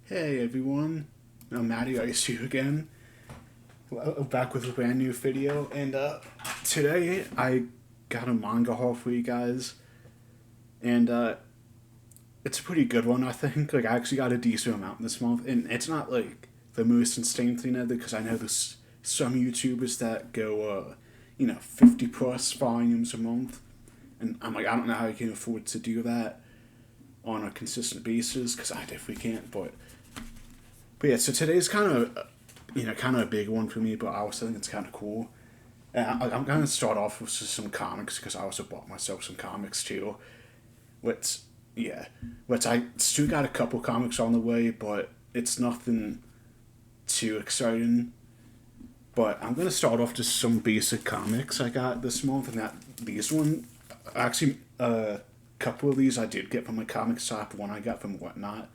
Hey everyone, I'm Matty Ice here again, back with a brand new video, and today I got a manga haul for you guys, and it's a pretty good one I think. Like I actually got a decent amount this month, and it's not like the most insane thing ever because I know there's some YouTubers that go 50 plus volumes a month, and I'm like I don't know how you can afford to do that on a consistent basis because I definitely can't, but yeah, so today's kind of, kind of a big one for me, but I also think it's kind of cool. And I'm going to start off with just some comics because I also bought myself some comics too. Which, yeah, which I still got a couple comics on the way, but it's nothing too exciting. But I'm going to start off just some basic comics I got this month, and these one, actually, a couple of these I did get from my comic shop, one I got from Whatnot,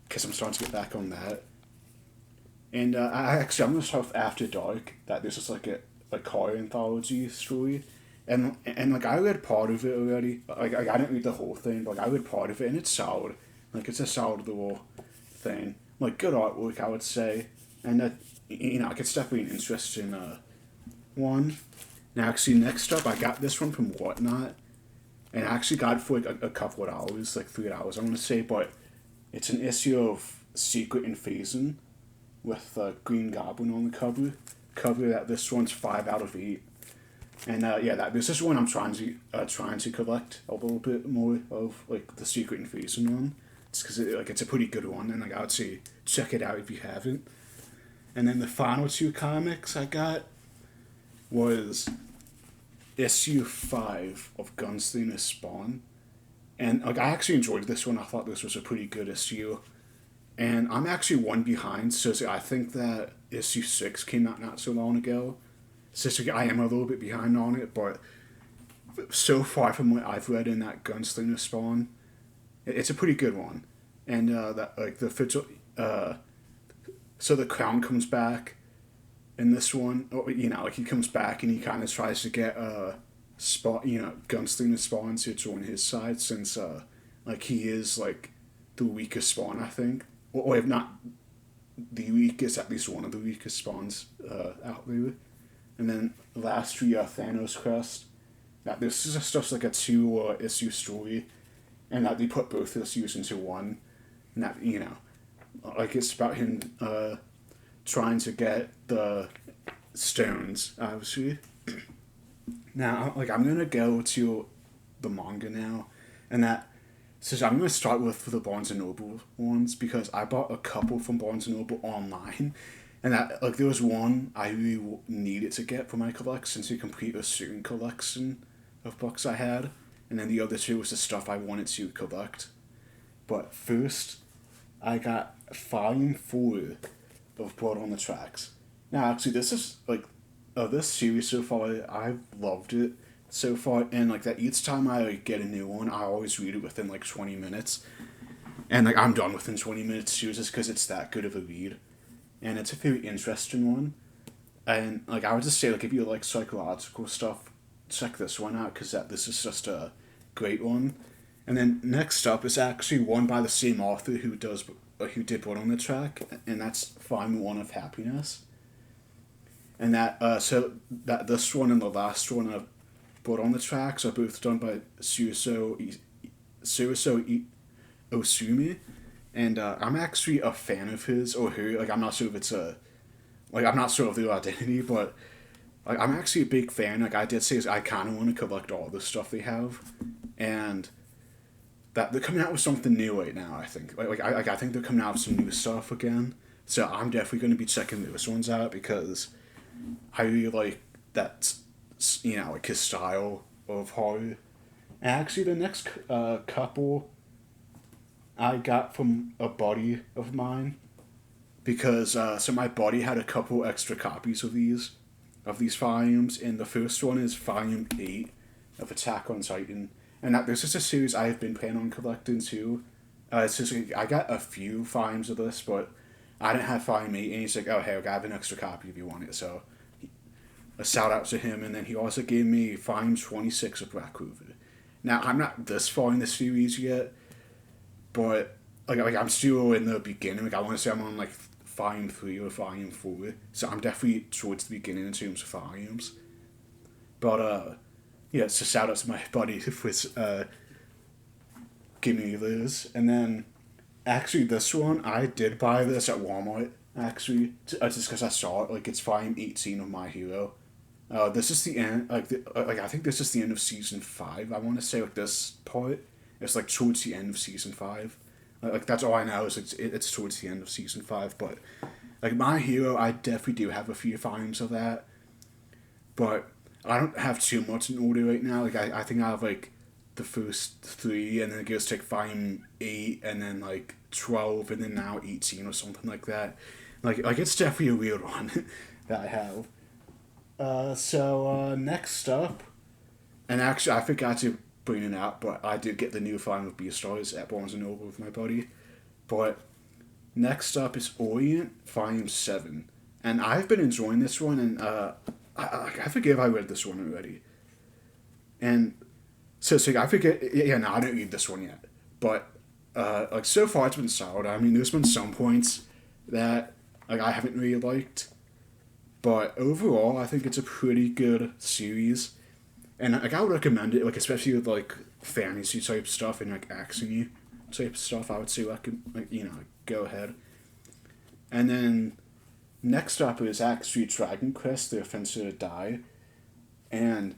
because I'm starting to get back on that. And I'm gonna start with After Dark. That this is like a horror anthology story, and like I read part of it already. Like I didn't read the whole thing, but like, I read part of it, and it's solid. Like it's a solid little thing. Like good artwork, I would say, and like it's definitely an interesting one. Now, actually, next up, I got this one from Whatnot, and I actually got it for like a couple of dollars, like $3, I want to say, but it's an issue of Secret Invasion with Green Goblin on the cover. Cover that this one's 5 out of 8, and yeah, this is one I'm trying to collect a little bit more of, like the Secret Invasion one. It's because it's a pretty good one, and like I would say check it out if you haven't. And then the final two comics I got was issue 5 of Gunslinger Spawn, and like I actually enjoyed this one. I thought this was a pretty good issue. And I'm actually one behind, so I think that issue 6 came out not so long ago. So I am a little bit behind on it, but so far from what I've read in that Gunslinger Spawn, it's a pretty good one. And that like so the clown comes back in this one. Like he comes back and he kind of tries to get Gunslinger Spawn to join his side since like he is like the weakest Spawn, I think, or if not the weakest, at least one of the weakest spawns out there. And then lastly, Thanos Crest. Now this is just like a 2 issue story, and that they put both issues into one. And that like it's about him trying to get the stones, obviously. Now, like I'm gonna go to the manga now, and that so I'm going to start with the Barnes& and Noble ones because I bought a couple from Barnes& and Noble online, and that like there was one I really needed to get for my collection to complete a certain collection of books I had, and then the other two was the stuff I wanted to collect. But first, I got Volume 4 of Blood on the Tracks. Now, actually, this is like this series so far. I've loved it so far, and like that each time I like, get a new one, I always read it within like 20 minutes, and like I'm done within 20 minutes too, just because it's that good of a read, and it's a very interesting one. And like I would just say, like if you like psychological stuff, check this one out because this is just a great one. And then next up is actually one by the same author who did Blood on the Track, and that's Volume 1 of Happiness. And that this one and the last one of Blood on the Tracks are both done by Suiso Osumi, and I'm actually a fan of his or her. Like I'm not sure if it's I'm not sure of their identity, but like I'm actually a big fan. Like I did say, I kind of want to collect all the stuff they have, and that they're coming out with something new right now. I think I think they're coming out with some new stuff again. So I'm definitely going to be checking those ones out because I really like that. Like his style of horror. And actually, the next couple I got from a buddy of mine because so my buddy had a couple extra copies of these volumes, and the first one is Volume 8 of Attack on Titan, and this is a series I have been planning on collecting too. It's just like, I got a few volumes of this, but I didn't have Volume 8, and he's like, "Oh, hey, I have an extra copy if you want it." So a shout out to him, and then he also gave me Volume 26 of Black Clover. Now, I'm not this far in the series yet, but like I'm still in the beginning. Like I want to say I'm on like volume 3 or volume 4, so I'm definitely towards the beginning in terms of volumes. But yeah, so shout out to my buddy for giving me this, and then actually this one I did buy this at Walmart actually, just because I saw it. Like it's volume 18 of My Hero. This is the end. Like I think this is the end of season 5. I want to say like this part. It's like towards the end of season 5. Like that's all I know is it's towards the end of season 5. But like My Hero, I definitely do have a few volumes of that. But I don't have too much in order right now. Like I think I have like the first 3, and then it goes to like volume 8, and then like 12, and then now 18 or something like that. Like it's definitely a weird one that I have. So next up, and actually I forgot to bring it out, but I did get the new volume of Beastars at Barnes and Noble with my buddy. But next up is Orient Volume 7, and I've been enjoying this one, and I forget if I read this one already. And so I forget. Yeah, no, I didn't read this one yet. But like so far, it's been solid. I mean, there's been some points that like I haven't really liked, but overall, I think it's a pretty good series, and like I would recommend it. Like especially with like fantasy type stuff and like action type stuff, I would say like go ahead. And then next up is actually Dragon Quest: The Offensive to Die, and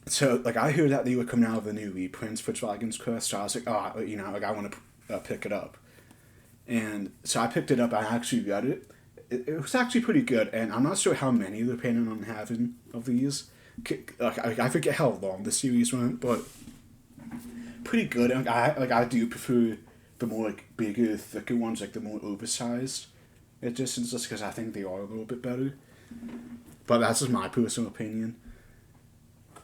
so like I heard that they were coming out with the new reprints for Dragon's Quest, so I was like, oh, like I want to pick it up, and so I picked it up. I actually read it. It was actually pretty good, and I'm not sure how many they're planning on having of these. I forget how long the series went, but pretty good. And I do prefer the more like bigger, thicker ones, like the more oversized editions, just because I think they are a little bit better. But that's just my personal opinion.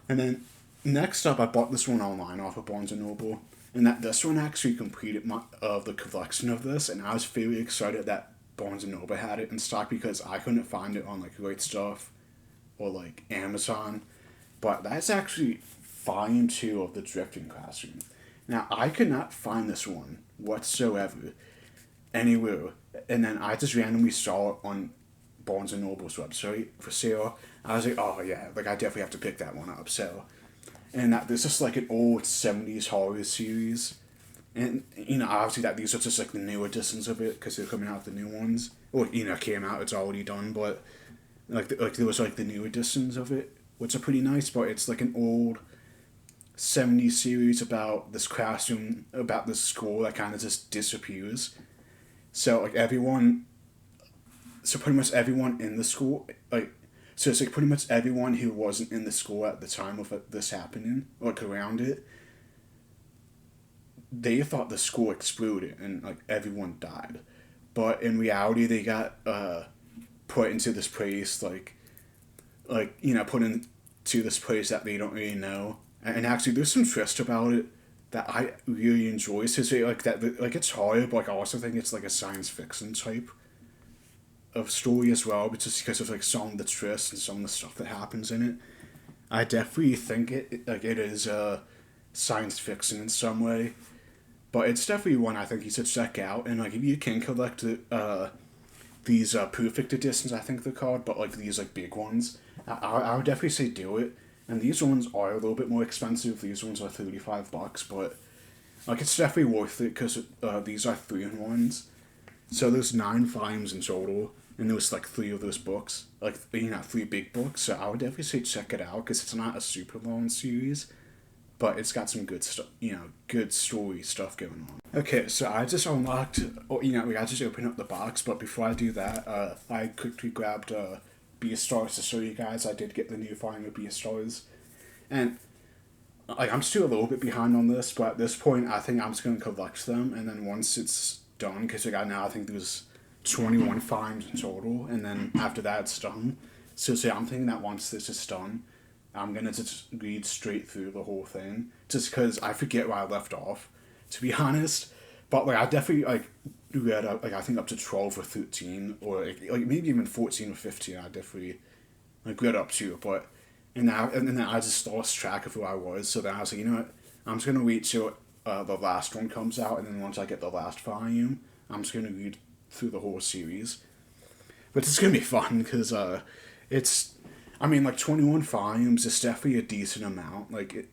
And then next up, I bought this one online off of Barnes and Noble, and that this one actually completed the collection of this, and I was very excited that Barnes and Noble had it in stock because I couldn't find it on like Right Stuff or like Amazon. But that's actually volume 2 of the Drifting Classroom. Now I could not find this one whatsoever anywhere, and then I just randomly saw it on Barnes and Noble's website for sale. I was like, oh yeah, like I definitely have to pick that one up. So, and that this is like an old 70s horror series. And, obviously that these are just like the new editions of it because they're coming out with the new ones. Or, came out, it's already done, but like there was like the new editions of it, which are pretty nice, but it's like an old 70s series about this classroom, about this school that kind of just disappears. So, like pretty much everyone in the school, so it's like pretty much everyone who wasn't in the school at the time of this happening, like around it, they thought the school exploded and like everyone died, but in reality they got put into this place put into this place that they don't really know, and actually there's some twist about it that I really enjoy. So say like that like it's horror, but like, I also think it's like a science fiction type of story as well, but just because of like some of the twists and some of the stuff that happens in it. I definitely think it is science fiction in some way. But it's definitely one I think you should check out, and like if you can collect these perfect editions, I think they're called, but like these like big ones, I would definitely say do it. And these ones are a little bit more expensive. These ones are $35, but like it's definitely worth it because these are 3-in-1s. So there's 9 volumes in total, and there was like 3 of those books, like 3 big books. So I would definitely say check it out because it's not a super long series. But it's got some good stuff, good story stuff going on. Okay, so I just unlocked, I just opened up the box, but before I do that, I quickly grabbed Beastars to show you guys. I did get the new volume of Beastars, and like I'm still a little bit behind on this, but at this point, I think I'm just gonna collect them, and then once it's done, because I think there's 21 volumes in total, and then after that, it's done. So I'm thinking that once this is done, I'm gonna just read straight through the whole thing, just because I forget where I left off, to be honest. But like I definitely like read I think up to 12 or 13, or like maybe even 14 or 15. I definitely like read up to, and then I just lost track of who I was. So then I was like, you know what, I'm just gonna wait till the last one comes out, and then once I get the last volume, I'm just gonna read through the whole series. But it's gonna be fun because it's, I mean, like 21 volumes is definitely a decent amount. Like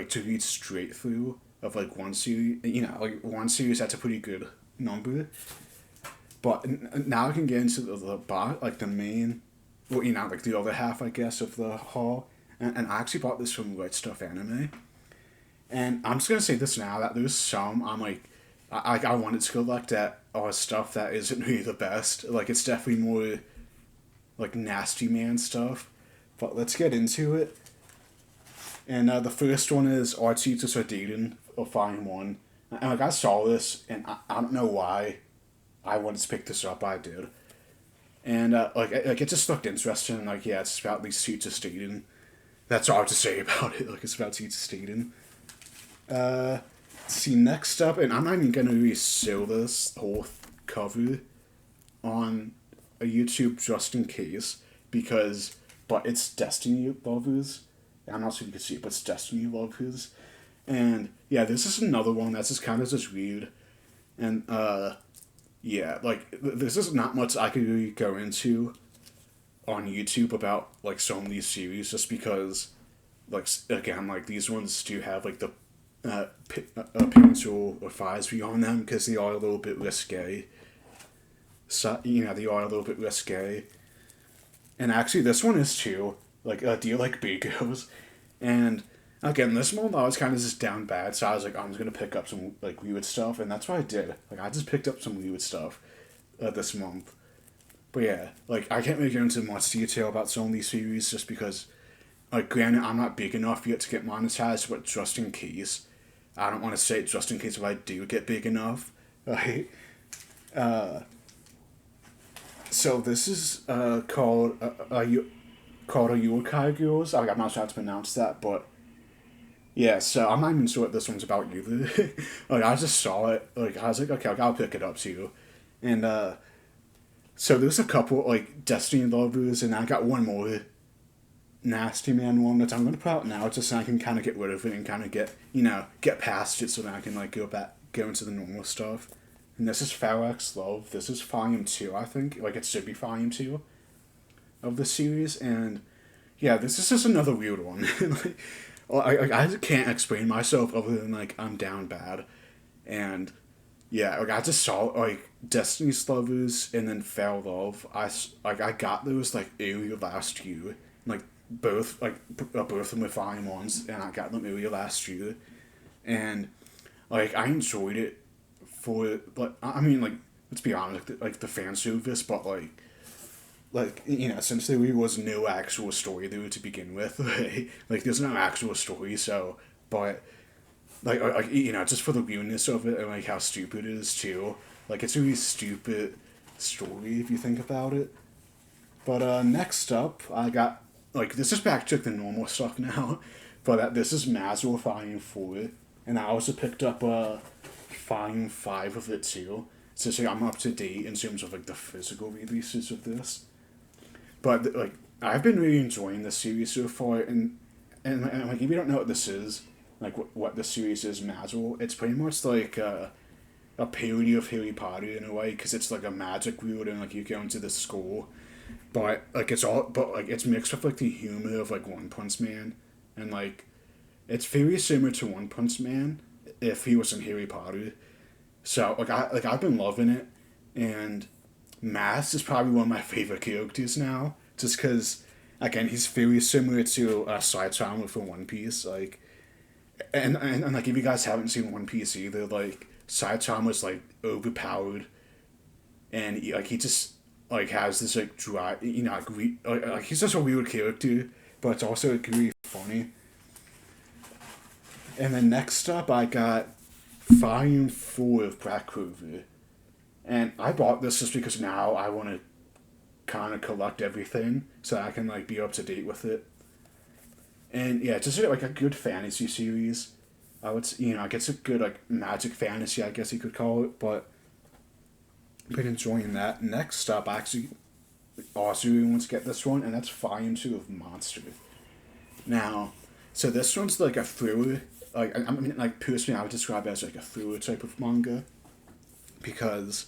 to read straight through of like one series. Like one series, that's a pretty good number. But now I can get into like the main, well, like the other half, I guess, of the haul. And I actually bought this from Red Stuff Anime. And I'm just gonna say this now that there's some I'm like, I wanted to collect that are stuff that isn't really the best. Like it's definitely more like nasty man stuff. But let's get into it. And the first one is Our Teachers Are Dating, of Volume 1. And like I saw this, and I don't know why I wanted to pick this up, I did. And like it just looked interesting. Like yeah, it's about these teachers dating. That's all I have to say about it. Like it's about teachers dating. See, next up, and I'm not even gonna really sell this whole cover on a YouTube just in case, but it's Destiny Lovers. I'm not sure if you can see it, but it's Destiny Lovers. And yeah, this is another one that's just kind of just weird. And yeah, like this is not much I could really go into on YouTube about like some of these series, just because, like again, like these ones do have like the parental advisory on them because they are a little bit risque. So they are a little bit risque. And actually, this one is too. Like, do you like big girls? And again, this one I was kind of just down bad, so I was like, I'm just gonna pick up some like weird stuff, and that's what I did. Like, I just picked up some weird stuff this month. But yeah, like I can't really go into much detail about some of these series just because, like, granted, I'm not big enough yet to get monetized, but just in case, I don't want to say it just in case if I do get big enough, right? So this is called called a Yokai Girls. I'm not sure how to pronounce that, but yeah. So I'm not even sure what this one's about either. Like I just saw it. Like I was like, okay, I'll pick it up too, and so there's a couple like Destiny Lovers, and I got one more Nasty Man one that I'm gonna put out now, just so I can kind of get rid of it and kind of get past it, so that I can like go into the normal stuff. And this is Pharaoh's Love. This is volume 2, I think. Like it should be volume 2 of the series, and yeah, this is just another weird one. Like, well, I can't explain myself other than like I'm down bad, and yeah, like I just saw like Destiny's Lovers and then Fair Love. I got those like earlier last year, like both both of them were volume ones, and I got them earlier last year, and like I enjoyed it for like I mean like let's be honest like the fan service, but like since there really was no actual story there to begin with, like there's no actual story, so but like just for the weirdness of it and like how stupid it is too, like it's a really stupid story if you think about it. But next up I got like this is back to the normal stuff now, but this is Maslow Volume 4, and I also picked up Volume 5 of it too, so I'm up to date in terms of like the physical releases of this. But like I've been really enjoying this series so far, and like if you don't know what this is, like what the series is, Maslow, it's pretty much like a parody of Harry Potter in a way, because it's like a magic world and like you go into this school, but like it's mixed with like the humor of like One Punch Man, and like it's very similar to One Punch Man if he was in Harry Potter. So I've been loving it, and Mass is probably one of my favorite characters now, just because again he's very similar to Saitama from One Piece, like and like if you guys haven't seen One Piece either, like Saitama's like overpowered, and he just like has this like dry like he's just a weird character, but it's also like, really funny. And then next up I got Volume 4 of Black Curvy. And I bought this just because now I want to kind of collect everything so I can like be up to date with it. And yeah, just like a good fantasy series. I would I guess a good like magic fantasy, I guess you could call it. But I've been enjoying that. Next up, I actually also really want to get this one, and that's Volume 2 of Monster. Now, so this one's like a thriller I mean, like, personally, I would describe it as, like, a thriller type of manga. Because,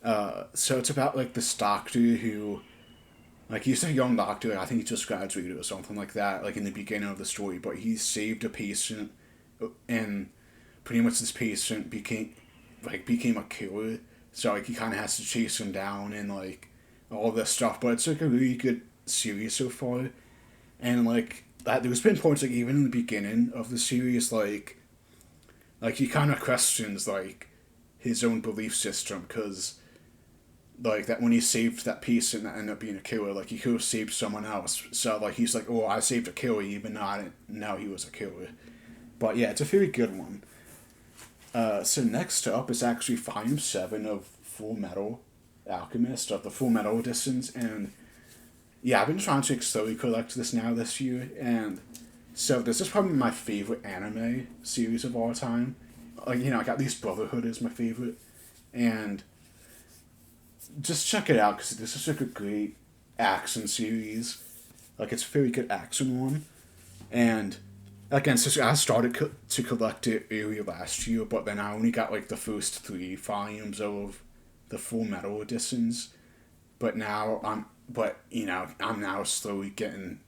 so it's about, like, this doctor who, like, he's a young doctor, I think he just graduated or something like that, like, in the beginning of the story, but he saved a patient, and pretty much this patient became a killer, so, like, he kind of has to chase him down and, like, all this stuff, but it's, like, a really good series so far, and, like, there's been points, like, even in the beginning of the series, like, he kind of questions, like, his own belief system, because, like, that when he saved that patient that ended up being a killer, like, he could have saved someone else. So, like, he's like, oh, I saved a killer even though I didn't know he was a killer. But, yeah, it's a very good one. So next up is actually Volume 7 of Full Metal Alchemist, of the Full Metal editions, and, yeah, I've been trying to slowly collect this year, and so this is probably my favorite anime series of all time. Like, you know, I got these Brotherhood is my favorite, and just check it out, because this is, like, a great action series. Like, it's a very good action one. And, again, so I started to collect it earlier last year, but then I only got, like, the first 3 volumes of the Full Metal editions. But now, I'm now slowly getting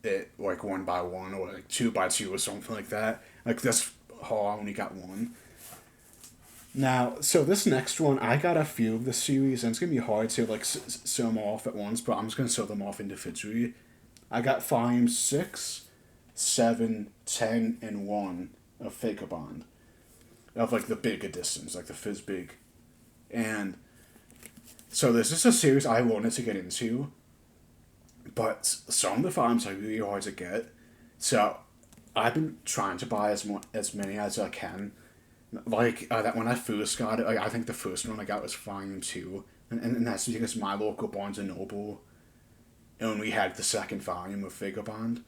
it, like, 1 by 1, or, like, 2 by 2, or something like that. Like, this haul, I only got 1. Now, so this next one, I got a few of the series, and it's going to be hard to, like, sew them off at once, but I'm just going to sew them off individually. I got volumes 6, 7, 10, and 1 of Vagabond. Of, like, the big editions, like the Fizz Big. And so this is a series I wanted to get into, but some of the volumes are really hard to get. So I've been trying to buy as many as I can. Like, that when I first got it, like, I think the first one I got was Volume 2, and that's because my local Barnes & Noble only had the second volume of Vagabond.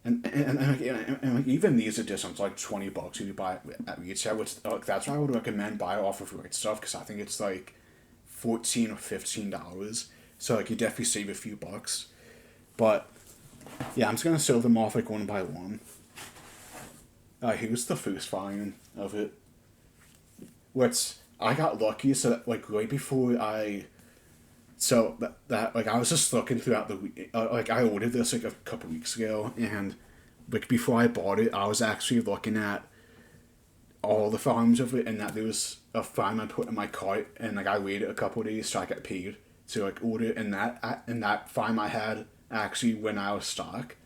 And like, even these editions, like, $20 if you buy it at retail, which, like, that's why I would recommend buy off of Right Stuff, because I think it's, like, $14 or $15, so, like, you definitely save a few bucks. But, yeah, I'm just gonna sew them off, like, 1 by 1. Here's the first volume of it. Which, I got lucky, so that, like, right before so that like, I was just looking throughout the week, like, I ordered this, like, a couple weeks ago, and, like, before I bought it, I was actually looking at all the volumes of it, and that there was a volume I put in my cart, and, like, I waited a couple of days so I got paid to, like, order it, and that volume I had actually went out of stock.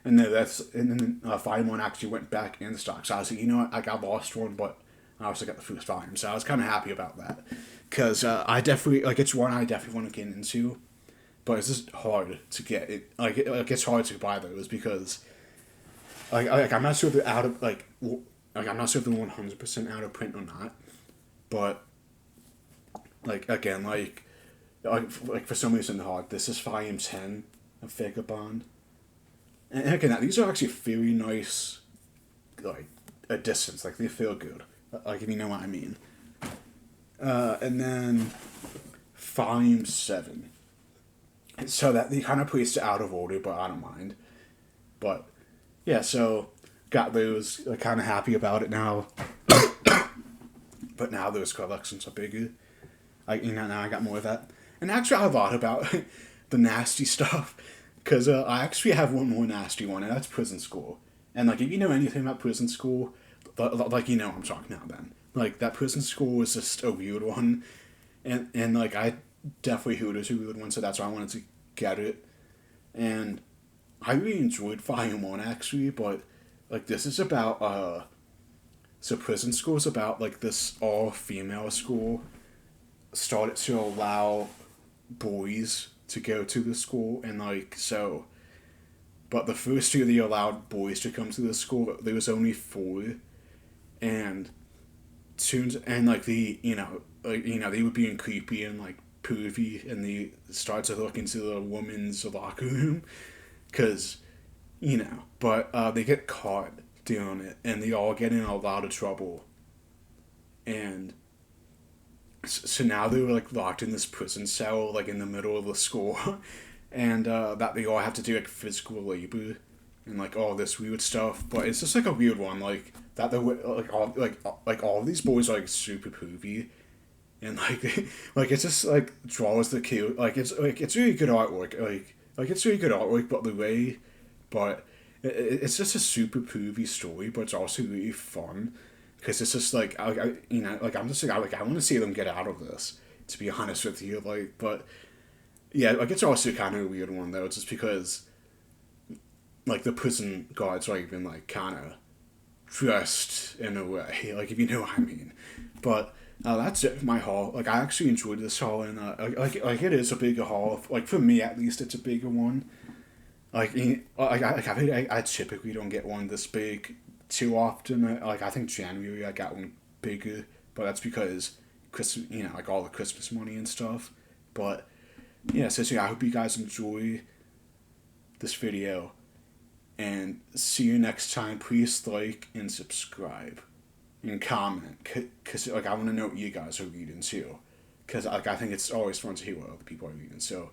And then volume 1 actually went back in stock. So I was like, you know what, I lost one, but I also got the first volume. So I was kind of happy about that. Because I definitely, like, it's one I definitely want to get into. But it's just hard to get it. Like, it's hard to buy those because, like, I'm not sure if they're out of, like, I'm not sure if they're 100% out of print or not. But, like, again, like for some reason, hard. This is volume 10 of Vagabond. And again, these are actually very nice, like, editions. Like, they feel good. Like, if you know what I mean. And then Volume 7. So that they kind of placed it out of order, but I don't mind. But, yeah, so got those. Kind of happy about it now. But now those collections are bigger. Now I got more of that. And actually, I thought about the nasty stuff. Because I actually have one more nasty one, and that's Prison School. And, like, if you know anything about Prison School, like, you know what I'm talking about then. Like, that Prison School was just a weird one. And like, I definitely heard it was a weird one, so that's why I wanted to get it. And I really enjoyed Volume 1, actually, but, like, this is about, so Prison School is about, like, this all-female school started to allow boys to go to the school, and, like, so, but the first year they allowed boys to come to the school, there was only 4, and soon, and, like, they were being creepy and, like, pervy, and they started to look into the women's locker room, because, but, they get caught doing it, and they all get in a lot of trouble, and so now they were, like, locked in this prison cell, like, in the middle of the school, and that they all have to do, like, physical labor, and like all this weird stuff. But it's just like a weird one, like that. The like all of these boys are like super poopy, and like like it's just like draws the cute. It's really good artwork. Like it's really good artwork, but the way, but it's just a super poopy story, but it's also really fun because it's just like like I'm just like I want to see them get out of this. To be honest with you, like, but yeah, like it's also kind of a weird one though, just because like the prison guards are even like kind of dressed in a way, like if you know what I mean. But that's it for my haul. Like I actually enjoyed this haul, and like it is a bigger haul. Like for me at least, it's a bigger one. I typically don't get one this big too often. Like I think January I got one bigger, but that's because Christmas, like all the Christmas money and stuff. But yeah, so yeah, I hope you guys enjoy this video, and see you next time. Please like and subscribe and comment, cause like I want to know what you guys are reading too, cause like I think it's always fun to hear what other people are reading. So